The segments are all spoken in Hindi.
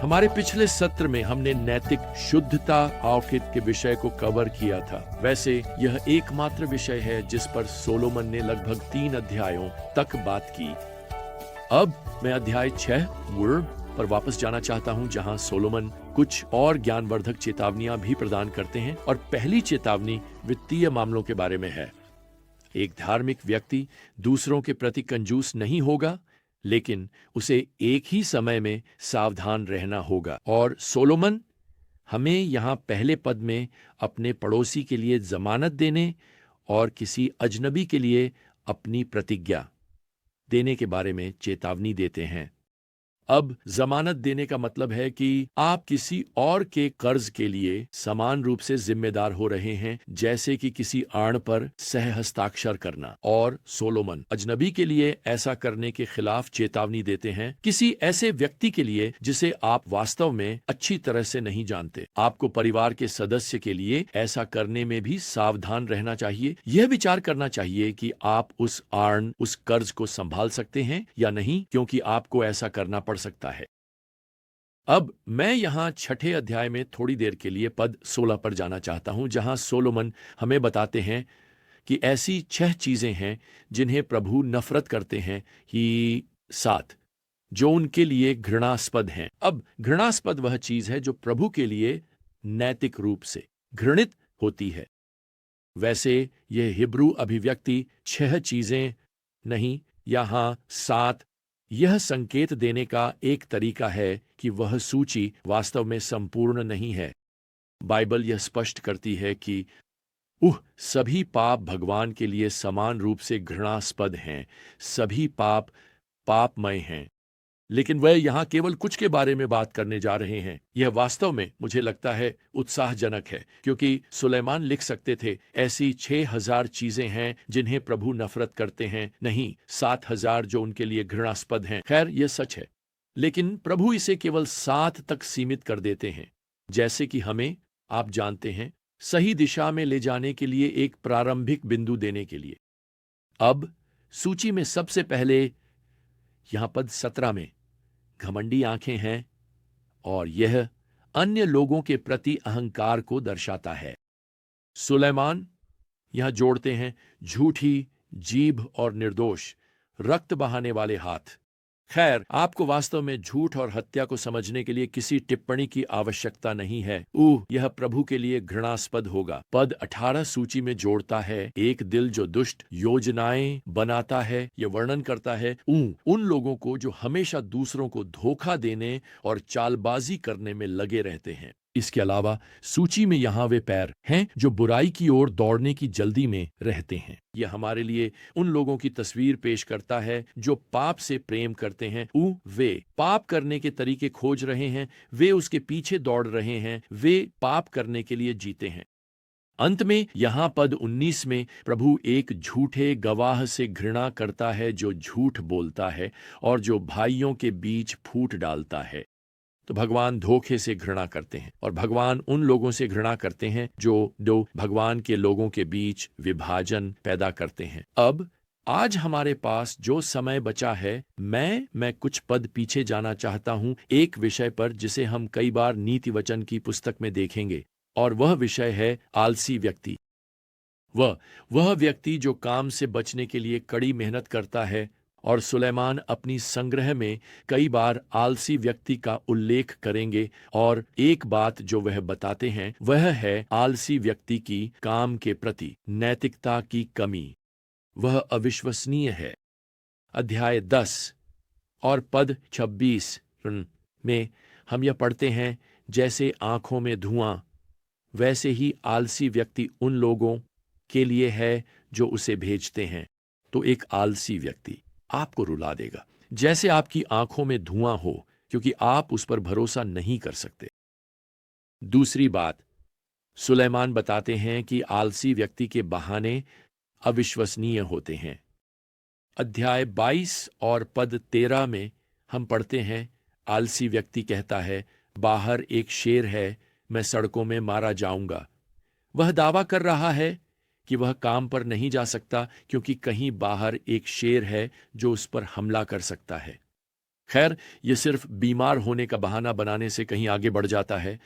हमारे पिछले सत्र में हमने नैतिक शुद्धता आउटफिट के विषय को कवर किया था। वैसे यह एकमात्र विषय है जिस पर सोलोमन ने लगभग 3 अध्यायों तक बात की। अब मैं अध्याय 6 वर्ब पर वापस जाना चाहता हूं, जहां सोलोमन कुछ और ज्ञानवर्धक चेतावनियां भी प्रदान करते हैं। और पहली चेतावनी वित्तीय मामलों के बारे में है। एक धार्मिक व्यक्ति दूसरों के प्रति कंजूस नहीं होगा, लेकिन उसे एक ही समय में सावधान रहना होगा। और सोलोमन हमें यहां पहले पद में अपने पड़ोसी के लिए जमानत देने और किसी अजनबी के लिए अपनी प्रतिज्ञा देने के बारे में चेतावनी देते हैं। अब जमानत देने का मतलब है कि आप किसी और के कर्ज के लिए समान रूप से जिम्मेदार हो रहे हैं, जैसे कि किसी आड़ पर सह हस्ताक्षर करना। और सोलोमन अजनबी के लिए ऐसा करने के खिलाफ चेतावनी देते हैं, किसी ऐसे व्यक्ति के लिए जिसे आप वास्तव में अच्छी तरह से नहीं जानते। आपको परिवार के सदस्य के लिए ऐसा करने में भी सावधान रहना चाहिए। यह विचार करना चाहिए कि आप उस आड़, उस कर्ज को संभाल सकते हैं या नहीं, क्योंकि आपको ऐसा करना पड़ सकता है। अब मैं यहां 6ठे अध्याय में थोड़ी देर के लिए पद 16 पर जाना चाहता हूं, जहां सोलोमन हमें बताते हैं कि ऐसी 6 चीजें हैं जिन्हें प्रभु नफरत करते हैं, ही 7 जो उनके लिए घृणास्पद हैं। अब घृणास्पद वह चीज है जो प्रभु के लिए नैतिक रूप से घृणित होती है। वैसे यह हिब्रू अभिव्यक्ति 6 चीजें नहीं, यहां 7 यह संकेत देने का एक तरीका है कि वह सूची वास्तव में संपूर्ण नहीं है। बाइबल यह स्पष्ट करती है कि सभी पाप भगवान के लिए समान रूप से घृणास्पद हैं। सभी पाप पापमय हैं, लेकिन वह यहां केवल कुछ के बारे में बात करने जा रहे हैं। यह वास्तव में मुझे लगता है उत्साहजनक है, क्योंकि सुलेमान लिख सकते थे ऐसी 6000 चीजें हैं जिन्हें प्रभु नफरत करते हैं, नहीं 7000 जो उनके लिए घृणास्पद हैं। खैर यह सच है, लेकिन प्रभु इसे केवल 7 तक सीमित कर देते हैं, जैसे कि हमें, आप जानते हैं, सही दिशा में ले जाने के लिए एक प्रारंभिक बिंदु देने के लिए। अब सूची में सबसे पहले यहां पद 17 में घमंडी आंखें हैं, और यह अन्य लोगों के प्रति अहंकार को दर्शाता है। सुलेमान यहां जोड़ते हैं झूठी जीभ और निर्दोष रक्त बहाने वाले हाथ। खैर, आपको वास्तव में झूठ और हत्या को समझने के लिए किसी टिप्पणी की आवश्यकता नहीं है। यह प्रभु के लिए घृणास्पद होगा। पद 18 सूची में जोड़ता है एक दिल जो दुष्ट योजनाएं बनाता है। यह वर्णन करता है उन लोगों को जो हमेशा दूसरों को धोखा देने और चालबाजी करने में लगे रहते हैं। इसके अलावा सूची में यहां वे पैर हैं जो बुराई की ओर दौड़ने की जल्दी में रहते हैं। यह हमारे लिए उन लोगों की तस्वीर पेश करता है जो पाप से प्रेम करते हैं। वे पाप करने के तरीके खोज रहे हैं, वे उसके पीछे दौड़ रहे हैं, वे पाप करने के लिए जीते हैं। अंत में यहां पद 19 में प्रभु एक झूठे गवाह से घृणा करता है जो झूठ बोलता है और जो भाइयों के बीच फूट डालता है। तो भगवान धोखे से घृणा करते हैं, और भगवान उन लोगों से घृणा करते हैं जो भगवान के लोगों के बीच विभाजन पैदा करते हैं। अब आज हमारे पास जो समय बचा है, मैं कुछ पद पीछे जाना चाहता हूं एक विषय पर जिसे हम कई बार नीति वचन की पुस्तक में देखेंगे, और वह विषय है आलसी व्यक्ति। वह व्यक्ति जो काम से बचने के लिए कड़ी मेहनत करता है। और सुलेमान अपनी संग्रह में कई बार आलसी व्यक्ति का उल्लेख करेंगे, और एक बात जो वह बताते हैं वह है आलसी व्यक्ति की काम के प्रति नैतिकता की कमी। वह अविश्वसनीय है। अध्याय 10 और पद 26 में हम यह पढ़ते हैं, जैसे आंखों में धुआं वैसे ही आलसी व्यक्ति उन लोगों के लिए है जो उसे भेजते हैं। तो एक आलसी व्यक्ति आपको रुला देगा, जैसे आपकी आंखों में धुआं हो, क्योंकि आप उस पर भरोसा नहीं कर सकते। दूसरी बात, सुलेमान बताते हैं कि आलसी व्यक्ति के बहाने अविश्वसनीय होते हैं। अध्याय 22 और पद 13 में हम पढ़ते हैं, आलसी व्यक्ति कहता है, बाहर एक शेर है, मैं सड़कों में मारा जाऊंगा। वह दावा कर रहा है कि वह काम पर नहीं जा सकता क्योंकि कहीं बाहर एक शेर है जो उस पर हमला कर सकता है। खैर, ये सिर्फ बीमार होने का बहाना बनाने से कहीं आगे बढ़ जाता है,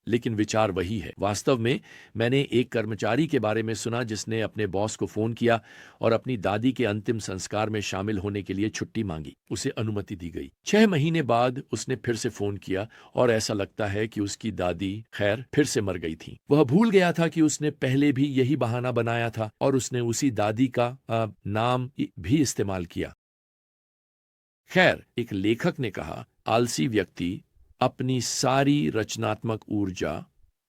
लेकिन विचार वही है। वास्तव में मैंने एक कर्मचारी के बारे में सुना जिसने अपने बॉस को फोन किया और अपनी दादी के अंतिम संस्कार में शामिल होने के लिए छुट्टी मांगी। उसे अनुमति दी गई। 6 महीने बाद उसने फिर से फोन किया और ऐसा लगता है कि उसकी दादी खैर फिर से मर गई थी। वह भूल गया था कि उसने पहले भी यही बहाना बनाया था और उसने उसी दादी का नाम भी इस्तेमाल किया। खैर, एक लेखक ने कहा, आलसी व्यक्ति अपनी सारी रचनात्मक ऊर्जा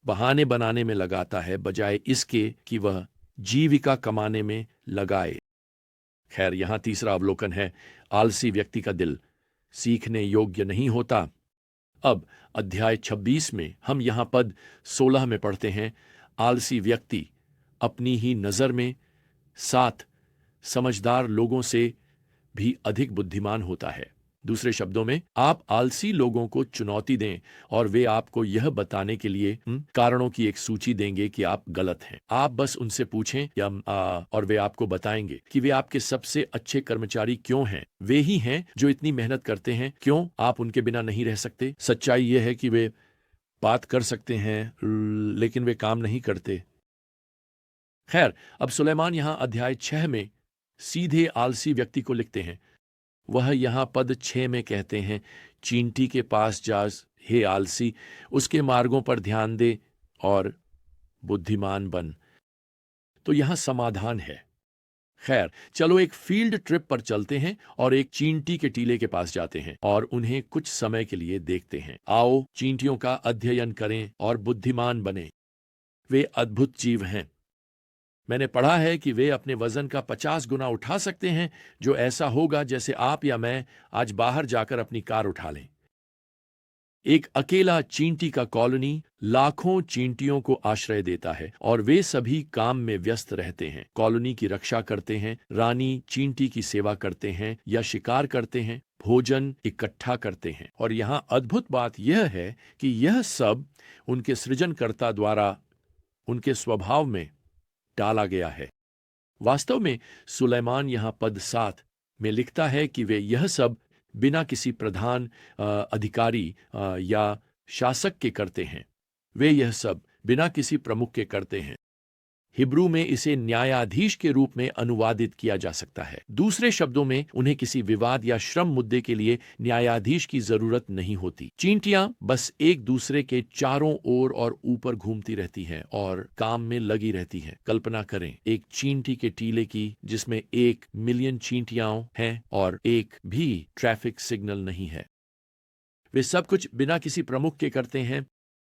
बहाने बनाने में लगाता है बजाय इसके कि वह जीविका कमाने में लगाए। खैर, यहां तीसरा अवलोकन है, आलसी व्यक्ति का दिल सीखने योग्य नहीं होता। अब अध्याय 26 में हम यहां पद 16 में पढ़ते हैं, आलसी व्यक्ति अपनी ही नजर में 7 समझदार लोगों से भी अधिक बुद्धिमान होता है। दूसरे शब्दों में, आप आलसी लोगों को चुनौती दें और वे आपको यह बताने के लिए कारणों की एक सूची देंगे कि आप गलत हैं। आप बस उनसे पूछें और वे आपको बताएंगे कि वे आपके सबसे अच्छे कर्मचारी क्यों हैं। वे ही हैं जो इतनी मेहनत करते हैं। क्यों आप उनके बिना नहीं रह सकते? सच्चाई यह है कि वे बात कर सकते हैं लेकिन वे काम नहीं करते। खैर, अब सुलेमान यहां अध्याय 6 में सीधे आलसी व्यक्ति को लिखते हैं। वह यहां पद 6 में कहते हैं, चींटी के पास जा, हे आलसी, उसके मार्गों पर ध्यान दे और बुद्धिमान बन। तो यहां समाधान है। खैर, चलो एक फील्ड ट्रिप पर चलते हैं और एक चींटी के टीले के पास जाते हैं और उन्हें कुछ समय के लिए देखते हैं। आओ चींटियों का अध्ययन करें और बुद्धिमान बने। वे अद्भुत जीव हैं। मैंने पढ़ा है कि वे अपने वजन का 50 गुना उठा सकते हैं, जो ऐसा होगा जैसे आप या मैं आज बाहर जाकर अपनी कार उठा लें। एक अकेला चींटी का कॉलोनी लाखों चींटियों को आश्रय देता है और वे सभी काम में व्यस्त रहते हैं। कॉलोनी की रक्षा करते हैं, रानी चींटी की सेवा करते हैं या शिकार करते हैं, भोजन इकट्ठा करते हैं। और यहां अद्भुत बात यह है कि यह सब उनके सृजनकर्ता द्वारा उनके स्वभाव में डाला गया है। वास्तव में सुलेमान यहां पद 7 में लिखता है कि वे यह सब बिना किसी प्रधान अधिकारी या शासक के करते हैं। वे यह सब बिना किसी प्रमुख के करते हैं। हिब्रू में इसे न्यायाधीश के रूप में अनुवादित किया जा सकता है। दूसरे शब्दों में, उन्हें किसी विवाद या श्रम मुद्दे के लिए न्यायाधीश की जरूरत नहीं होती। चींटियां बस एक दूसरे के चारों ओर और ऊपर घूमती रहती हैं और काम में लगी रहती हैं। कल्पना करें एक चींटी के टीले की जिसमें 1 मिलियन चींटियां हैं और एक भी ट्रैफिक सिग्नल नहीं है। वे सब कुछ बिना किसी प्रमुख के करते हैं।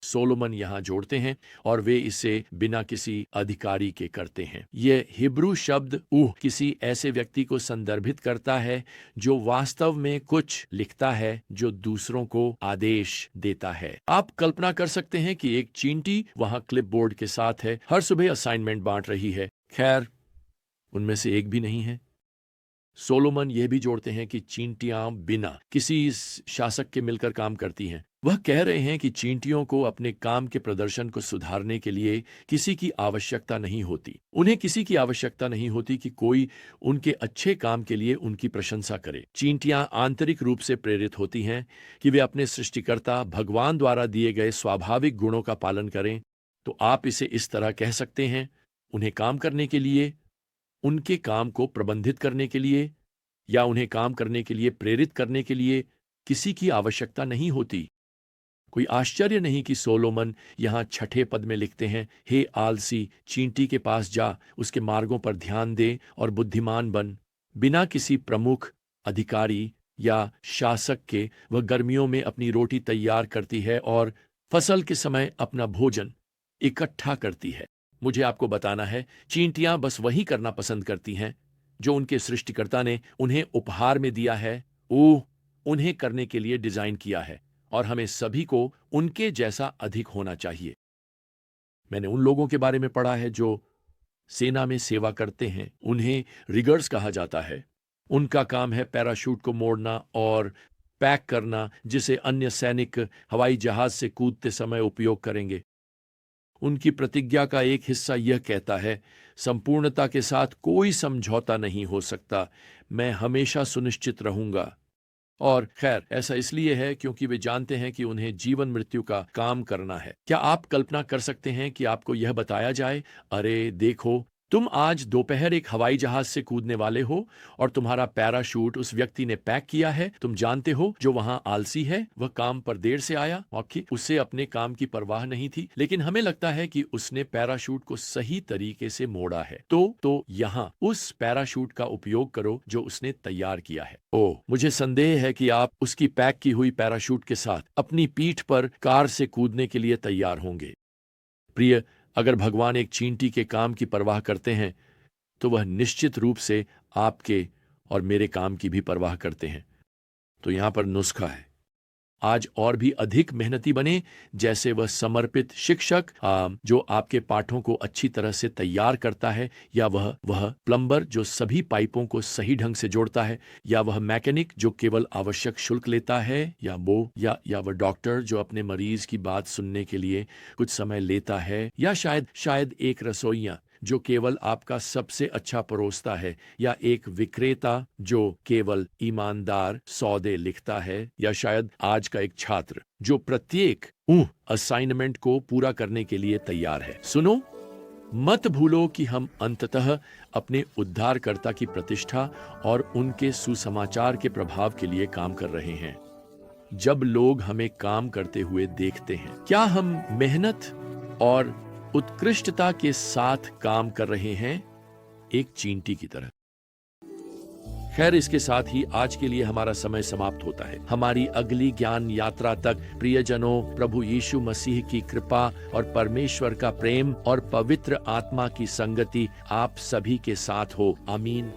सोलोमन यहां जोड़ते हैं, और वे इसे बिना किसी अधिकारी के करते हैं। यह हिब्रू शब्द किसी ऐसे व्यक्ति को संदर्भित करता है जो वास्तव में कुछ लिखता है, जो दूसरों को आदेश देता है। आप कल्पना कर सकते हैं कि एक चींटी वहां क्लिपबोर्ड के साथ है, हर सुबह असाइनमेंट बांट रही है। खैर, उनमें से एक भी नहीं है। सोलोमन यह भी जोड़ते हैं कि चींटियां बिना किसी शासक के मिलकर काम करती हैं। वह कह रहे हैं कि चींटियों को अपने काम के प्रदर्शन को सुधारने के लिए किसी की आवश्यकता नहीं होती। उन्हें किसी की आवश्यकता नहीं होती कि कोई उनके अच्छे काम के लिए उनकी प्रशंसा करे। चींटियां आंतरिक रूप से प्रेरित होती हैं कि वे अपने सृष्टिकर्ता भगवान द्वारा दिए गए स्वाभाविक गुणों का पालन करें। तो आप इसे इस तरह कह सकते हैं, उन्हें काम करने के लिए, उनके काम को प्रबंधित करने के लिए या उन्हें काम करने के लिए प्रेरित करने के लिए किसी की आवश्यकता नहीं होती। कोई आश्चर्य नहीं कि सोलोमन यहां 6 पद में लिखते हैं, हे आलसी, चींटी के पास जा, उसके मार्गों पर ध्यान दे और बुद्धिमान बन। बिना किसी प्रमुख, अधिकारी या शासक के वह गर्मियों में अपनी रोटी तैयार करती है और फसल के समय अपना भोजन इकट्ठा करती है। मुझे आपको बताना है, चींटियां बस वही करना पसंद करती हैं जो उनके सृष्टिकर्ता ने उन्हें उपहार में दिया है, उन्हें करने के लिए डिजाइन किया है, और हमें सभी को उनके जैसा अधिक होना चाहिए। मैंने उन लोगों के बारे में पढ़ा है जो सेना में सेवा करते हैं। उन्हें रिगर्स कहा जाता है। उनका काम है पैराशूट को मोड़ना और पैक करना, जिसे अन्य सैनिक हवाई जहाज से कूदते समय उपयोग करेंगे। उनकी प्रतिज्ञा का एक हिस्सा यह कहता है, संपूर्णता के साथ कोई समझौता नहीं हो सकता, मैं हमेशा सुनिश्चित रहूंगा। और खैर ऐसा इसलिए है क्योंकि वे जानते हैं कि उन्हें जीवन मृत्यु का काम करना है। क्या आप कल्पना कर सकते हैं कि आपको यह बताया जाए, अरे देखो, तुम आज दोपहर एक हवाई जहाज से कूदने वाले हो और तुम्हारा पैराशूट उस व्यक्ति ने पैक किया है, तुम जानते हो, जो वहां आलसी है, वह काम पर देर से आया, वाकई उसे अपने काम की परवाह नहीं थी, लेकिन हमें लगता है कि उसने पैराशूट को सही तरीके से मोड़ा है। तो यहाँ उस पैराशूट का उपयोग करो जो उसने तैयार किया है। ओह, मुझे संदेह है कि आप उसकी पैक की हुई पैराशूट के साथ अपनी पीठ पर कार से कूदने के लिए तैयार होंगे। प्रिय, अगर भगवान एक चींटी के काम की परवाह करते हैं तो वह निश्चित रूप से आपके और मेरे काम की भी परवाह करते हैं। तो यहां पर नुस्खा है, आज और भी अधिक मेहनती बने, जैसे वह समर्पित शिक्षक जो आपके पाठों को अच्छी तरह से तैयार करता है, या वह प्लम्बर जो सभी पाइपों को सही ढंग से जोड़ता है, या वह मैकेनिक जो केवल आवश्यक शुल्क लेता है, या वह डॉक्टर जो अपने मरीज की बात सुनने के लिए कुछ समय लेता है, या शायद एक रसोइया जो केवल आपका सबसे अच्छा परोसता है, या एक विक्रेता जो केवल ईमानदार सौदे लिखता है, या शायद आज का एक छात्र जो प्रत्येक असाइनमेंट को पूरा करने के लिए तैयार है। सुनो, मत भूलो कि हम अंततः अपने उद्धारकर्ता की प्रतिष्ठा और उनके सुसमाचार के प्रभाव के लिए काम कर रहे हैं। जब लोग हमें काम करते हुए देखते हैं, क्या हम मेहनत और उत्कृष्टता के साथ काम कर रहे हैं, एक चींटी की तरह? खैर, इसके साथ ही आज के लिए हमारा समय समाप्त होता है। हमारी अगली ज्ञान यात्रा तक प्रियजनों, प्रभु यीशु मसीह की कृपा और परमेश्वर का प्रेम और पवित्र आत्मा की संगति आप सभी के साथ हो। आमीन।